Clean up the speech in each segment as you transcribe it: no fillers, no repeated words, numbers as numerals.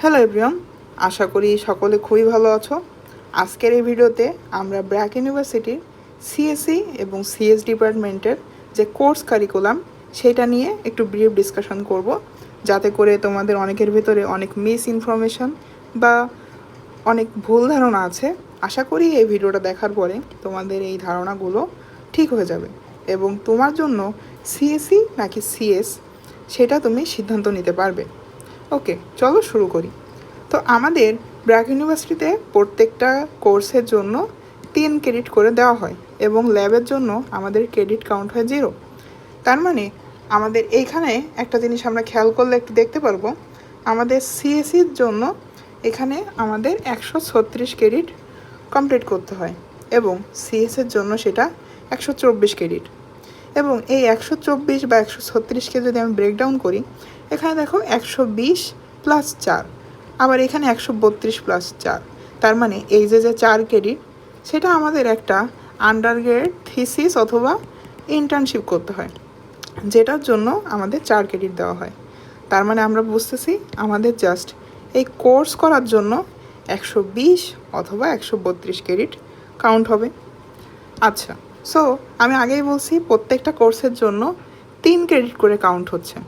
Hello everyone, আশা করি সকলে খুবই ভালো আছো। আজকের এই ভিডিওতে আমরা ব্র্যাক ইউনিভার্সিটির সিএসসি এবং সিএস ডিপার্টমেন্টের যে কোর্স কারিকুলাম সেটা নিয়ে একটু ব্রিফ ডিসকাশন করব, যাতে করে তোমাদের অনেকের ভিতরে অনেক মিস ইনফরমেশন বা অনেক ভুল ধারণা আছে। আশা করি এই ভিডিওটা দেখার পরে তোমাদের এই ধারণাগুলো ঠিক হয়ে যাবে এবং তোমার জন্য সিএসসি নাকি সিএস সেটা তুমি সিদ্ধান্ত নিতে পারবে। ওকে, চলো শুরু করি। তো আমাদের ব্র্যাক ইউনিভার্সিটিতে প্রত্যেকটা কোর্সের জন্য 3 ক্রেডিট করে দেওয়া হয় এবং ল্যাবের জন্য আমাদের ক্রেডিট কাউন্ট হয় 0। তার মানে আমাদের এইখানে একটা জিনিস আমরা খেয়াল করলে একটু দেখতে পারবো, আমাদের সিএসসির জন্য এখানে আমাদের 136 ক্রেডিট কমপ্লিট করতে হয় এবং সিএসের জন্য সেটা 124 ক্রেডিট। এবং এই 124 বা 136কে যদি আমি ব্রেকডাউন করি, এখানে দেখো 120 প্লাস 4, আবার এখানে 132 প্লাস 4। তার মানে এই যে 4 ক্রেডিট সেটা আমাদের একটা আন্ডারগ্রেড থিসিস অথবা ইন্টার্নশিপ করতে হয়, যেটার জন্য আমাদের 4 ক্রেডিট দেওয়া হয়। তার মানে আমরা বুঝতেছি আমাদের জাস্ট এই কোর্স করার জন্য 120 অথবা 132 ক্রেডিট কাউন্ট হবে। আচ্ছা, সো আমি আগেই বলছি প্রত্যেকটা কোর্সের জন্য 3 ক্রেডিট করে কাউন্ট হচ্ছে।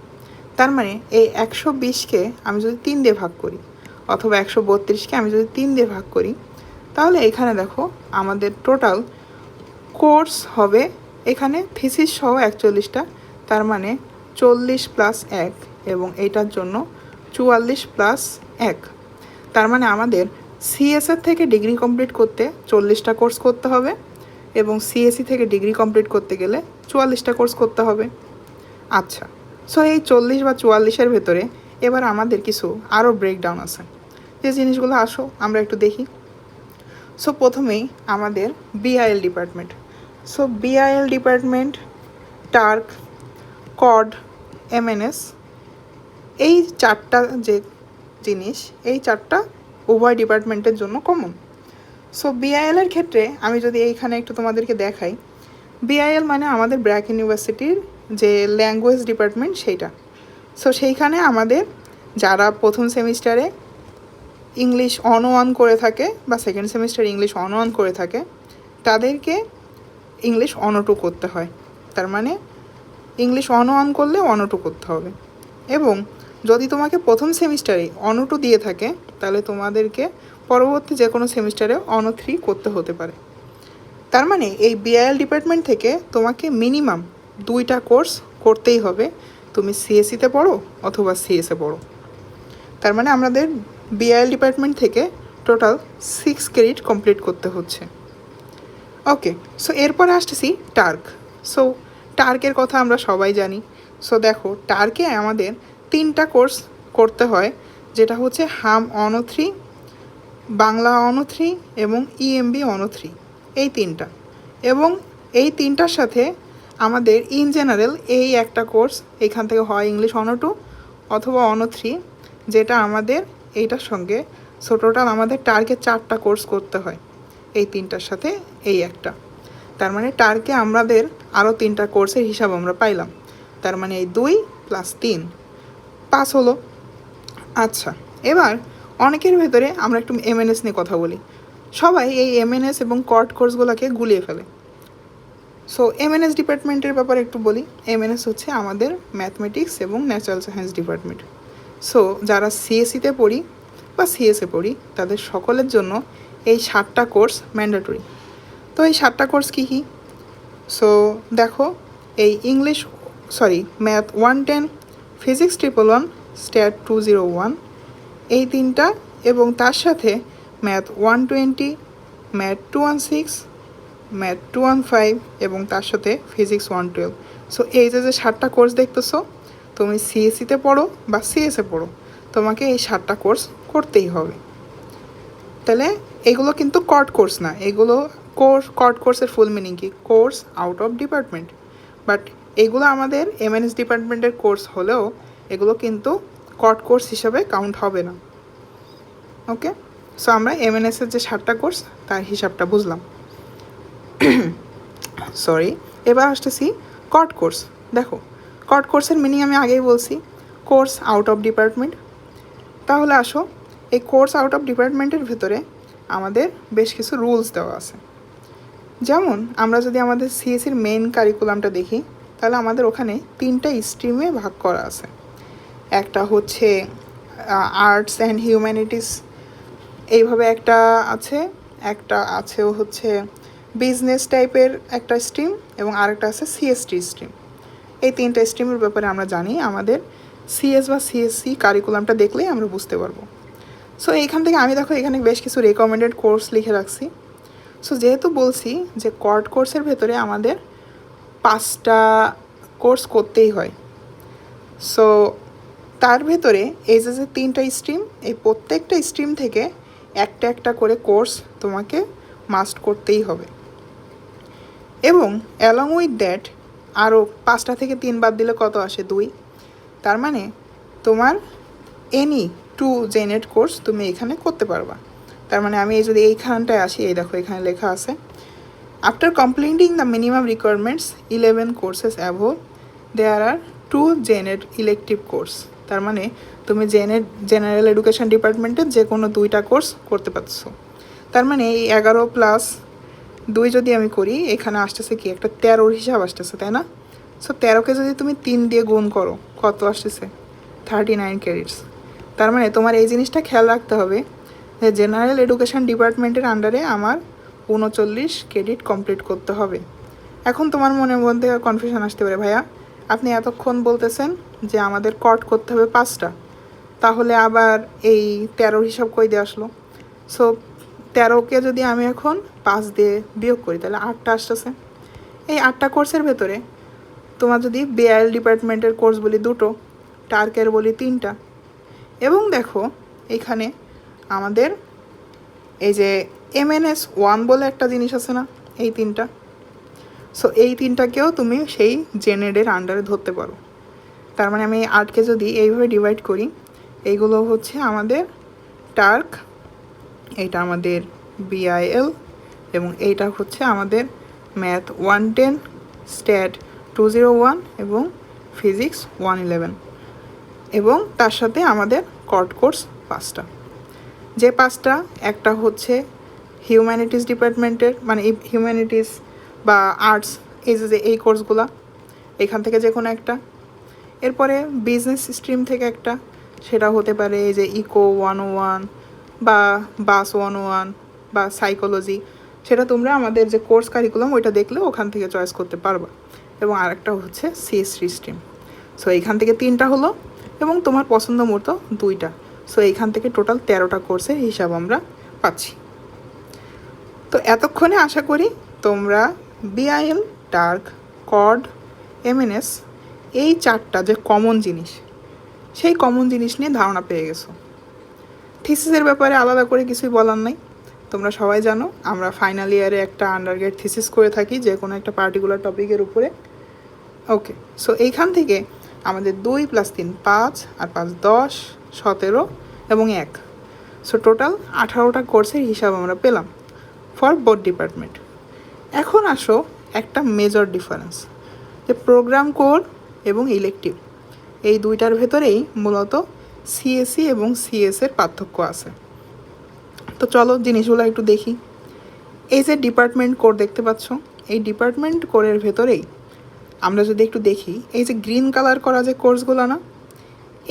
তার মানে এই 120কে আমি যদি 3 দিয়ে ভাগ করি অথবা 132কে আমি যদি 3 দিয়ে ভাগ করি, তাহলে এখানে দেখো আমাদের টোটাল কোর্স হবে এখানে থিসিস সহ 41টা। তার মানে 40 প্লাস 1 এবং এইটার জন্য 44 প্লাস 1। তার মানে আমাদের সিএসএর থেকে ডিগ্রি কমপ্লিট করতে 40টা কোর্স করতে হবে এবং সিএসসি থেকে ডিগ্রি কমপ্লিট করতে গেলে 44টা কোর্স করতে হবে। আচ্ছা, সো এই 40 বা 44-এর ভেতরে এবার আমাদের কিছু আরও ব্রেকডাউন আছে, যে জিনিসগুলো আসো আমরা একটু দেখি। সো প্রথমেই আমাদের BIL department. So BIL department, টার্ক, code, MNS, এই 4টা যে জিনিস, এই 4টা উভয় ডিপার্টমেন্টের জন্য কমন। সো বিআইএলের ক্ষেত্রে আমি যদি এইখানে একটু তোমাদেরকে দেখাই, বিআইএল মানে আমাদের ব্র্যাক ইউনিভার্সিটির যে ল্যাঙ্গুয়েজ ডিপার্টমেন্ট সেইটা। সো সেইখানে আমাদের যারা প্রথম সেমিস্টারে ইংলিশ অন করে থাকে বা সেকেন্ড সেমিস্টারে ইংলিশ অন করে থাকে, তাদেরকে ইংলিশ অন2 করতে হয়। তার মানে ইংলিশ অন করলে অন2 করতে হবে। এবং যদি তোমাকে প্রথম সেমিস্টারে অন2 দিয়ে থাকে, তাহলে তোমাদেরকে পরবর্তী যে কোনো সেমিস্টারে অন3 করতে হতে পারে। তার মানে এই বিআইএল ডিপার্টমেন্ট থেকে তোমাকে মিনিমাম 2টা কোর্স করতেই হবে, তুমি সিএসসিতে পড়ো অথবা সিএসে পড়ো। তার মানে আমাদের বিআইএল ডিপার্টমেন্ট থেকে টোটাল 6 ক্রেডিট কমপ্লিট করতে হচ্ছে। ওকে, সো এরপরে আসতেছি টার্ক। সো টার্কের কথা আমরা সবাই জানি। সো দেখো, টার্কে আমাদের 3টা কোর্স করতে হয়, যেটা হচ্ছে হাম অন3, বাংলা অন3 এবং ইএমবি অন3, এই 3টা। এবং এই 3টার সাথে আমাদের ইন জেনারেল এই একটা কোর্স এখান থেকে হয় ইংলিশ অন2 অথবা অন3, যেটা আমাদের এইটার সঙ্গে। সো টোটাল আমাদের টার্কে 4টা কোর্স করতে হয় এই 3টার সাথে এই একটা। তার মানে টার্কে আমাদের আরও 3টা কোর্সের হিসাব আমরা পাইলাম। তার মানে এই 2 প্লাস 3 5 হলো। আচ্ছা, এবার অনেকের ভেতরে আমরা একটু এমএনএস নিয়ে কথা বলি। সবাই এই এমএনএস এবং কর্ড কোর্সগুলোকে গুলিয়ে ফেলে। সো এমএনএস ডিপার্টমেন্টের ব্যাপারে একটু বলি। এমএনএস হচ্ছে আমাদের ম্যাথমেটিক্স এবং ন্যাচারাল সায়েন্স ডিপার্টমেন্ট। সো যারা সিএসসিতে পড়ি বা সিএসে পড়ি, তাদের সকলের জন্য এই 7টা কোর্স ম্যান্ডেটরি। তো এই 7টা কোর্স কী কী? সো দেখো, এই ম্যাথ 110, ফিজিক্স 111, স্ট্যাট 201, এই 3টা, এবং তার সাথে ম্যাথ 120, ম্যাথ 216, ম্যাথ 215 এবং তার সাথে ফিজিক্স 112। সো এই যে 7টা কোর্স দেখতেছো, তুমি সিএসসিতে পড়ো বা সিএসে পড়ো, তোমাকে এই 7টা কোর্স করতেই হবে। তাহলে এগুলো কিন্তু কর্ড কোর্স না, এগুলো কর্ড কোর্সের ফুল মিনিং কি? Course out of department. But এগুলো আমাদের এমএনএস ডিপার্টমেন্টের কোর্স হলেও এগুলো কিন্তু কর্ড কোর্স হিসাবে কাউন্ট হবে না। ওকে, সো আমরা এমএনএসের যে 7টা কোর্স তার হিসাবটা বুঝলাম। সরি, এবার আসতেছি কর্ড কোর্স। দেখো, কর্ড কোর্সের মিনিং আমি আগেই বলছি, কোর্স আউট অফ ডিপার্টমেন্ট। তাহলে আসো এই কোর্স আউট অফ ডিপার্টমেন্টের ভেতরে আমাদের বেশ কিছু রুলস দেওয়া আছে। যেমন আমরা যদি আমাদের সিএসির মেইন কারিকুলামটা দেখি, তাহলে আমাদের ওখানে 3টা স্ট্রিমে ভাগ করা আছে। একটা হচ্ছে আর্টস অ্যান্ড হিউম্যানিটিস, এইভাবে একটা আছে। একটা আছে হচ্ছে বিজনেস টাইপের একটা স্ট্রিম, এবং আরেকটা আছে সিএসটি স্ট্রিম। এই 3টা স্ট্রিমের ব্যাপারে আমরা জানি। আমাদের সিএস বা সিএসসি কারিকুলামটা দেখলেই আমরা বুঝতে পারবো। সো এইখান থেকে আমি দেখো এখানে বেশ কিছু রেকমেন্ডেড কোর্স লিখে রাখছি। সো যেহেতু বলছি যে কর্ড কোর্সের ভেতরে আমাদের 5টা কোর্স করতেই হয়, সো তার ভেতরে এই যে 3টা স্ট্রিম, এই প্রত্যেকটা স্ট্রিম থেকে একটা একটা করে কোর্স তোমাকে মাস্ট করতেই হবে। এবং অ্যালং উইথ দ্যাট আরও 5টা থেকে 3 বাদ দিলে কত আসে? 2। তার মানে তোমার এনি 2 জেনেট কোর্স তুমি এখানে করতে পারবা। তার মানে আমি যদি এইখানটায় আসি, এই দেখো এখানে লেখা আছে after completing the minimum requirements 11 courses above there are 2 জেনেট ইলেকটিভ কোর্স। তার মানে তুমি জেনারেল এডুকেশন ডিপার্টমেন্টের যে কোনো 2টা কোর্স করতে পারছো। তার মানে এই 11 প্লাস 2 যদি আমি করি, এখানে আসতেছে কি একটা 13 হিসাব আসতেছে, তাই না? সো 13কে যদি তুমি 3 দিয়ে গুণ করো, কত আসতেছে? 39 ক্রেডিটস। তার মানে তোমার এই জিনিসটা খেয়াল রাখতে হবে যে জেনারেল এডুকেশন ডিপার্টমেন্টের আন্ডারে আমার 39 ক্রেডিট কমপ্লিট করতে হবে। এখন তোমার মনের মধ্যে কনফিউশন আসতে পারে, ভাইয়া আপনি এতক্ষণ বলতেছেন যে আমাদের কট করতে হবে 5টা, তাহলে আবার এই 13 হিসাব কই দিয়ে আসলো? সো 13কে যদি আমি এখন 5 দিয়ে বিয়োগ করি, তাহলে 8টা আসতেছে। এই 8টা কোর্সের ভেতরে তোমার যদি বিআইএল ডিপার্টমেন্টের কোর্স বলি 2টো, টার্কের বলি 3টা, এবং দেখো এখানে আমাদের এই যে MNS 1 বলে একটা জিনিস আছে না, এই 3টা। সো এই 3টাকেও তুমি সেই জেনেডের আন্ডারে ধরতে পারো। তার মানে আমি 8কে যদি এইভাবে ডিভাইড করি, এইগুলো হচ্ছে আমাদের টার্ক, এইটা আমাদের বিআইএল, এবং এইটা হচ্ছে আমাদের ম্যাথ 110, স্ট্যাট 201 এবং ফিজিক্স 111, এবং তার সাথে আমাদের কর্ড কোর্স 5টা। যে 5টা, একটা হচ্ছে হিউম্যানিটিস ডিপার্টমেন্টের, মানে হিউম্যানিটিস বা আর্টস, এই যে এই কোর্সগুলো, এখান থেকে যে কোনো একটা। এরপরে বিজনেস স্ট্রিম থেকে একটা, সেটা হতে পারে এই যে ইকো 101 বা বাস 101 বা সাইকোলজি, সেটা তোমরা আমাদের যে কোর্স কারিকুলাম ওইটা দেখলে ওখান থেকে চয়েস করতে পারবা। এবং আরেকটা হচ্ছে সিএসসি স্ট্রিম। সো এইখান থেকে 3টা হলো, এবং তোমার পছন্দ মতো 2টা। সো এইখান থেকে টোটাল 13টা কোর্সের হিসাব আমরা পাচ্ছি। তো এতক্ষণে আশা করি তোমরা বিআইএল, টার্ক, কড, MNS এই 4টা যে কমন জিনিস, সেই কমন জিনিস নিয়ে ধারণা পেয়ে গেছো। থিসিসের ব্যাপারে আলাদা করে কিছুই বলার নাই। তোমরা সবাই জানো আমরা ফাইনাল ইয়ারে একটা আন্ডারগ্রেড থিসিস করে থাকি যে কোনো একটা পার্টিকুলার টপিকের উপরে। ওকে, সো এইখান থেকে আমাদের 2 + 3 5, আর 5 10, 17 এবং 1, সো টোটাল 18টা কোর্সের হিসাব আমরা পেলাম ফর বোথ ডিপার্টমেন্ট। এখন আসো একটা মেজর ডিফারেন্স, যে প্রোগ্রাম কোর এবং ইলেকটিভ, এই 2টার ভেতরেই মূলত সিএসসি এবং সিএসের পার্থক্য আছে। তো চলো জিনিসগুলো একটু দেখি। এই যে ডিপার্টমেন্ট কোর দেখতে পাচ্ছ, এই ডিপার্টমেন্ট কোরের ভেতরেই আমরা যদি একটু দেখি, এই যে গ্রিন কালার করা যে কোর্সগুলো না,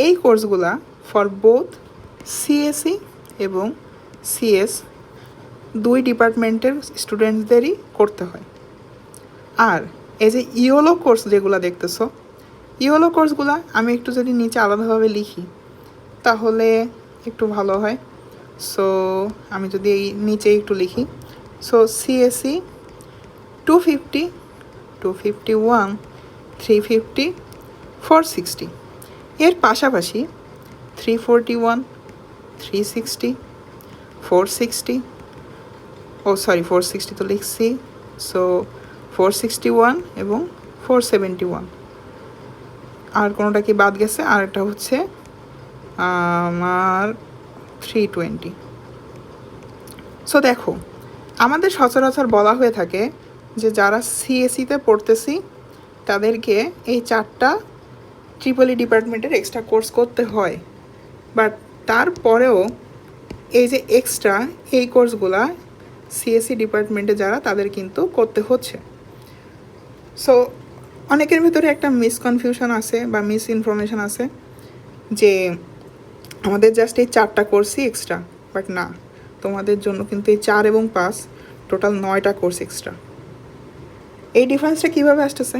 এই কোর্সগুলা ফর বোথ সিএসসি এবং সিএস 2 ডিপার্টমেন্টের স্টুডেন্টসদেরই করতে হয়। আর এই যে ইওলো কোর্স যেগুলো দেখতেছো, ইওলো কোর্সগুলো আমি একটু যদি নিচে আলাদাভাবে লিখি তাহলে একটু ভালো হয়। সো আমি যদি এই নিচে একটু লিখি, সো সিএসসি 250, 251, 350, 460, এর পাশাপাশি 341, 360, 460, ও সরি 460 তো লিখছি, সো 461 এবং 471, আর কোনোটা কি বাদ গেছে? আর একটা হচ্ছে আমার 320। সো দেখো আমাদের সচরাচর বলা হয়ে থাকে যে যারা সিএসসিতে পড়তেছি তাদেরকে এই 4টা ট্রিপল ই ডিপার্টমেন্টের এক্সট্রা কোর্স করতে হয়, বাট তারপরেও এই যে এক্সট্রা এই কোর্সগুলা সিএসসি ডিপার্টমেন্টে যারা তাদের কিন্তু করতে হচ্ছে। সো অনেকের ভিতরে একটা মিসকনফিউশন আছে বা মিস ইনফরমেশন আছে যে আমাদের জাস্ট এই 4টা কোর্সই এক্সট্রা, বাট না, তোমাদের জন্য কিন্তু এই 4 এবং 5 টোটাল 9টা কোর্স এক্সট্রা। এই ডিফারেন্সটা কীভাবে আসতেছে?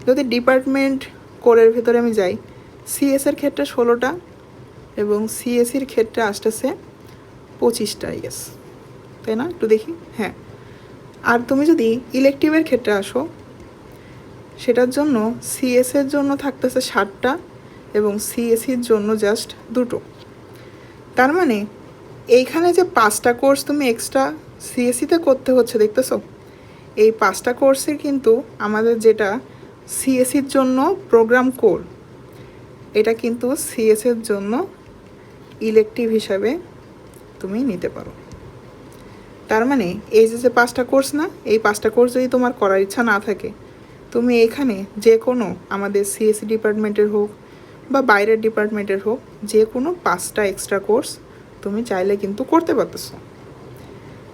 যদি ডিপার্টমেন্ট কোরের ভিতরে আমি যাই, সিএসের ক্ষেত্রে 16টা এবং সিএসির ক্ষেত্রে আসতেছে 25টা, ইয়েস, তাই না? একটু দেখি, হ্যাঁ। আর তুমি যদি ইলেকটিভের ক্ষেত্রে আসো, সেটার জন্য সিএসের জন্য থাকতেছে 7টা এবং সিএসির জন্য জাস্ট 2টো। তার মানে এইখানে যে 5টা কোর্স তুমি এক্সট্রা সিএসিতে করতে হচ্ছে, দেখতেছো? এই 5টা কোর্সের কিন্তু আমাদের যেটা সিএসির জন্য প্রোগ্রাম কোর, এটা কিন্তু সিএসের জন্য ইলেকটিভ হিসাবে তুমি নিতে পারো। তার মানে এই যে 5টা কোর্স না, এই 5টা কোর্স যদি তোমার করার ইচ্ছা না থাকে, তুমি এখানে যে কোনো আমাদের সিএসসি ডিপার্টমেন্টের হোক বা বাইরের ডিপার্টমেন্টের হোক, যে কোনো 5টা এক্সট্রা কোর্স তুমি চাইলে কিন্তু করতে পারতেছো।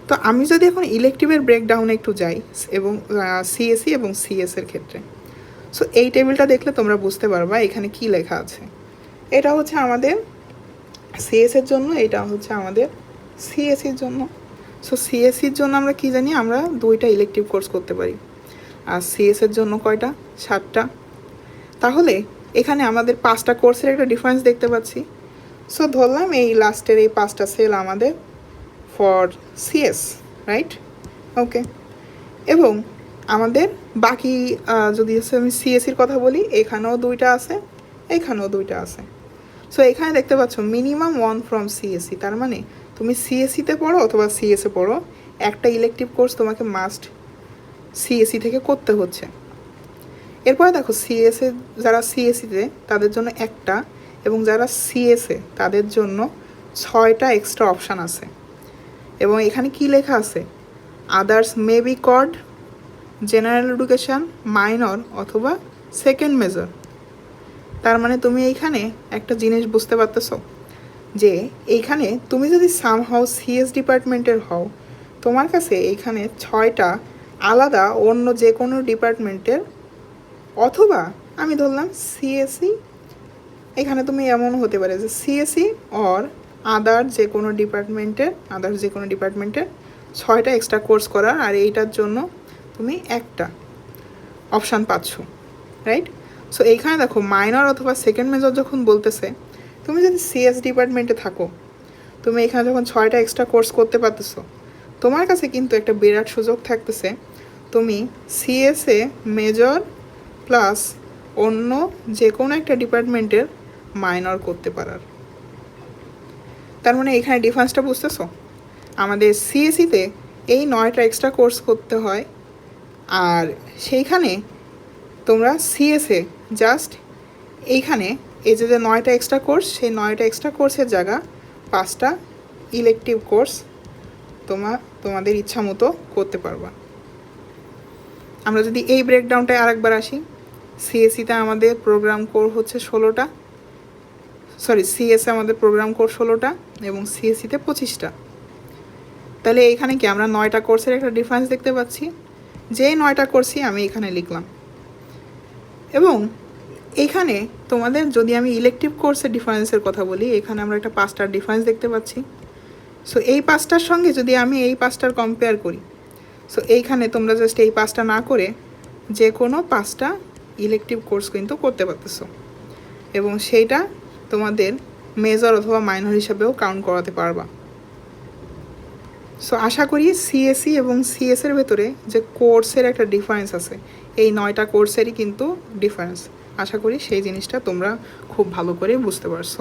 তো আমি যদি এখন ইলেকটিভের ব্রেকডাউনে একটু যাই এবং সিএসসি এবং সিএসের ক্ষেত্রে, সো এই টেবিলটা দেখলে তোমরা বুঝতে পারবা এখানে কি লেখা আছে। এটা হচ্ছে আমাদের সিএসের জন্য, এটা হচ্ছে আমাদের সিএসসির জন্য। সো সিএসসির জন্য আমরা কি জানি, আমরা 2টা ইলেকটিভ কোর্স করতে পারি। আর সিএসের জন্য কয়টা? 7টা। তাহলে এখানে আমাদের 5টা কোর্সের একটা ডিফারেন্স দেখতে পাচ্ছি। সো ধরলাম এই লাস্টের এই 5টা সেল আমাদের ফর সিএস, রাইট? ওকে। এবং আমাদের বাকি যদি আমি সিএসির কথা বলি, এখানেও 2টা আছে, এখানেও 2টা আছে। সো এখানে দেখতে পাচ্ছ মিনিমাম 1 ফ্রম সিএসসি। তার মানে তুমি সিএসসিতে পড়ো অথবা সিএসএ পড়ো, একটা ইলেকটিভ কোর্স তোমাকে মাস্ট সিএসসি থেকে করতে হচ্ছে। এরপরে দেখো সিএসএ যারা সিএসসিতে তাদের জন্য একটা, এবং যারা সিএসএ তাদের জন্য 6টা এক্সট্রা অপশান আছে। এবং এখানে কি লেখা আছে? Others may be called general education, minor অথবা সেকেন্ড মেজর। তার মানে তুমি এইখানে একটা জিনিস বুঝতে পারতেছো যে এইখানে তুমি যদি সামহাও সিএস ডিপার্টমেন্টের হও, তোমার কাছে এইখানে 6টা আলাদা অন্য যে কোনো ডিপার্টমেন্টের, অথবা আমি ধরলাম সিএসসি, এখানে তুমি এমন হতে পারে যে সিএসসি অর আদার্স যে কোনো ডিপার্টমেন্টের 6টা এক্সট্রা কোর্স করার, আর এইটার জন্য তুমি একটা অপশান পাচ্ছ, রাইট? সো এইখানে দেখো মাইনর অথবা সেকেন্ড মেজর যখন বলতেছে, তুমি যদি সিএস ডিপার্টমেন্টে থাকো, তুমি এখানে যখন 6টা এক্সট্রা কোর্স করতে পারতেছো, তোমার কাছে কিন্তু একটা বিরাট সুযোগ থাকতেছে, তুমি সিএসএ মেজর প্লাস অন্য যে কোনো একটা ডিপার্টমেন্টের মাইনর করতে পারার। তার মানে এখানে ডিফারেন্সটা বুঝতেছো? আমাদের সিএসিতে এই 9টা এক্সট্রা কোর্স করতে হয়, আর সেইখানে তোমরা সিএসএ জাস্ট এইখানে এই যে 9টা এক্সট্রা কোর্স, সেই 9টা এক্সট্রা কোর্সের জায়গা 5টা ইলেকটিভ কোর্স তোমাদের ইচ্ছা মতো করতে পারবা। আমরা যদি এই ব্রেকডাউনটায় আরেকবার আসি, সিএসসিতে আমাদের প্রোগ্রাম কোর হচ্ছে 16টা, সিএসএ আমাদের প্রোগ্রাম কোর 16টা এবং সিএসসিতে 25টা। তাহলে এইখানে কি আমরা 9টা কোর্সের একটা ডিফারেন্স দেখতে পাচ্ছি, যে 9টা কোর্সই আমি এখানে লিখলাম। এবং এইখানে তোমাদের যদি আমি ইলেকটিভ কোর্সের ডিফারেন্সের কথা বলি, এখানে আমরা একটা 5টার ডিফারেন্স দেখতে পাচ্ছি। সো এই 5টার সঙ্গে যদি আমি এই 5টার কম্পেয়ার করি, সো এইখানে তোমরা জাস্ট এই 5টা না করে যে কোনো 5টা ইলেকটিভ কোর্স কিন্তু করতে পারতেছো, এবং সেইটা তোমাদের মেজর অথবা মাইনর হিসাবেও কাউন্ট করাতে পারবা। সো আশা করি সিএসসি এবং সিএসের ভেতরে যে কোর্সের একটা ডিফারেন্স আছে, এই 9টা কোর্সেরই কিন্তু ডিফারেন্স, আশা করি সেই জিনিসটা তোমরা খুব ভালো করে বুঝতে পারছো।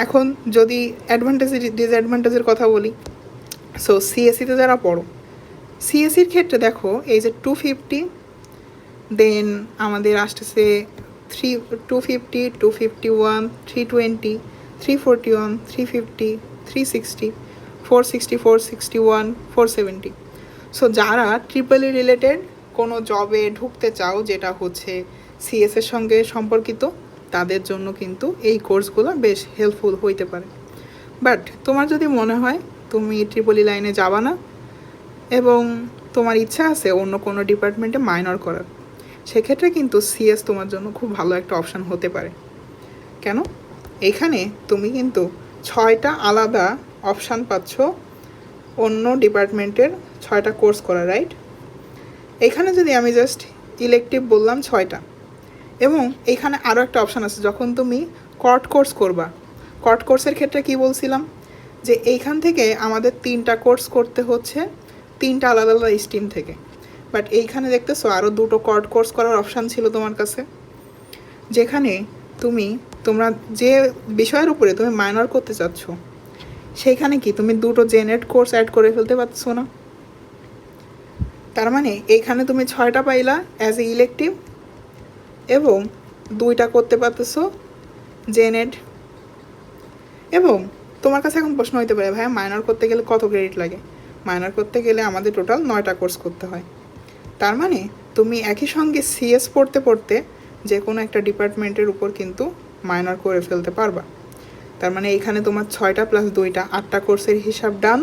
এখন যদি অ্যাডভান্টেজ ডিসঅ্যাডভান্টেজের কথা বলি, সো সিএসসিতে যারা পড়ো, সিএসসির ক্ষেত্রে দেখো এই যে 250, দেন আমাদের আসতেছে 250, 251, 320, 341, 350, 360, 460, 461, 470। সো যারা ট্রিপল-ই রিলেটেড কোনো জবে ঢুকতে চাও যেটা হচ্ছে সিএসের সঙ্গে সম্পর্কিত, তাদের জন্য কিন্তু এই কোর্সগুলো বেশ হেল্পফুল হইতে পারে। বাট তোমার যদি মনে হয় তুমি ট্রিপলি লাইনে যাবা না এবং তোমার ইচ্ছা আছে অন্য কোনো ডিপার্টমেন্টে মাইনর করার, সেক্ষেত্রে কিন্তু সিএস তোমার জন্য খুব ভালো একটা অপশান হতে পারে। কেন? এখানে তুমি কিন্তু 6টা আলাদা অপশান পাচ্ছ অন্য ডিপার্টমেন্টের 6টা কোর্স করা, রাইট? এখানে যদি আমি জাস্ট ইলেকটিভ বললাম 6টা, এবং এখানে আরও একটা অপশান আছে যখন তুমি কর্ট কোর্স করবা। কর্ট কোর্সের ক্ষেত্রে কি বলছিলাম যে এইখান থেকে আমাদের 3টা কোর্স করতে হচ্ছে 3টা আলাদা আলাদা স্ট্রিম থেকে, বাট এইখানে দেখতেছো আরও 2টো কর্ট কোর্স করার অপশান ছিল তোমার কাছে, যেখানে তোমরা যে বিষয়ের উপরে তুমি মাইনর করতে চাচ্ছ সেইখানে কি তুমি 2টো জেনেট কোর্স অ্যাড করে ফেলতে পারছো না? তার মানে এইখানে তুমি 6টা পাইলা অ্যাজ এ ইলেকটিভ এবং 2টা করতে পারতেছো জেনেট। এবং তোমার কাছে এখন প্রশ্ন হইতে পারে, ভাইয়া মাইনর করতে গেলে কত ক্রেডিট লাগে? মাইনর করতে গেলে আমাদের টোটাল 9টা কোর্স করতে হয়। তার মানে তুমি একই সঙ্গে সিএস পড়তে পড়তে যে কোনো একটা ডিপার্টমেন্টের উপর কিন্তু মাইনর করে ফেলতে পারবা। তার মানে এইখানে তোমার 6টা প্লাস 2টা 8টা কোর্সের হিসাব ডান।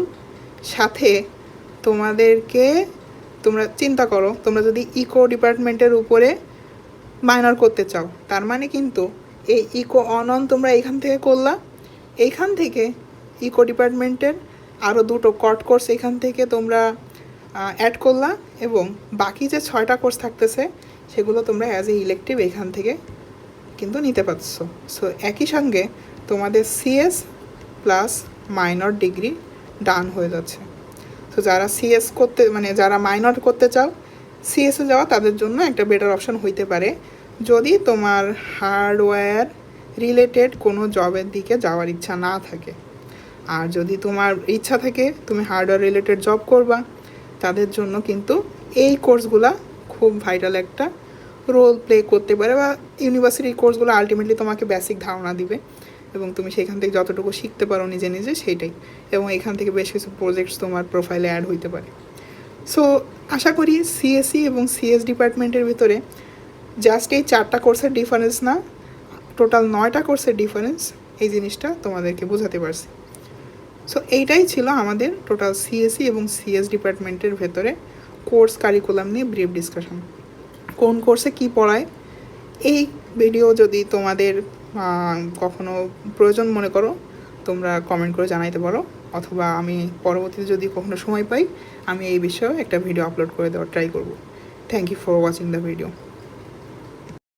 সাথে তোমরা চিন্তা করো, তোমরা যদি ইকো ডিপার্টমেন্টের উপরে মাইনর করতে চাও, তার মানে কিন্তু এই ইকো অন তোমরা এইখান থেকে করলা, এইখান থেকে ইকো ডিপার্টমেন্টের আরও 2টো কট কোর্স এখান থেকে তোমরা অ্যাড করলা, এবং বাকি যে 6টা কোর্স থাকতেছে সেগুলো তোমরা অ্যাজ এ ইলেকটিভ এখান থেকে কিন্তু নিতে পারছো। সো একই সঙ্গে তোমাদের সিএস প্লাস মাইনর ডিগ্রি ডান হয়ে যাচ্ছে। তো যারা সিএস করতে যারা মাইনর করতে চাও সিএসে যাওয়া তাদের জন্য একটা বেটার অপশন হইতে পারে, যদি তোমার হার্ডওয়্যার রিলেটেড কোনো জবের দিকে যাওয়ার ইচ্ছা না থাকে। আর যদি তোমার ইচ্ছা থাকে তুমি হার্ডওয়্যার রিলেটেড জব করবা, তাদের জন্য কিন্তু এই কোর্সগুলো খুব ভাইটাল একটা রোল প্লে করতে পারে, বা ইউনিভার্সিটির কোর্সগুলো আলটিমেটলি তোমাকে বেসিক ধারণা দিবে এবং তুমি সেখান থেকে যতটুকু শিখতে পারো নিজে নিজে সেইটাই, এবং এখান থেকে বেশ কিছু প্রজেক্টস তোমার প্রোফাইলে অ্যাড হইতে পারে। সো আশা করি সিএসসি এবং সিএস ডিপার্টমেন্টের ভিতরে জাস্ট এই 4টা কোর্সের ডিফারেন্স না, টোটাল 9টা কোর্সের ডিফারেন্স, এই জিনিসটা তোমাদেরকে বোঝাতে পারছি। সো এইটাই ছিল আমাদের টোটাল সিএসসি এবং সিএস ডিপার্টমেন্টের ভেতরে কোর্স কারিকুলাম নিয়ে ব্রিফ ডিসকাশন। কোন কোর্সে কি পড়ায় এই ভিডিও যদি তোমাদের কখনো প্রয়োজন মনে করো তোমরা কমেন্ট করে জানাইতে পারো, অথবা আমি পরবর্তীতে যদি কখনো সময় পাই আমি এই বিষয়ে একটা ভিডিও আপলোড করে দেওয়ার ট্রাই করব। Thank you for watching the video.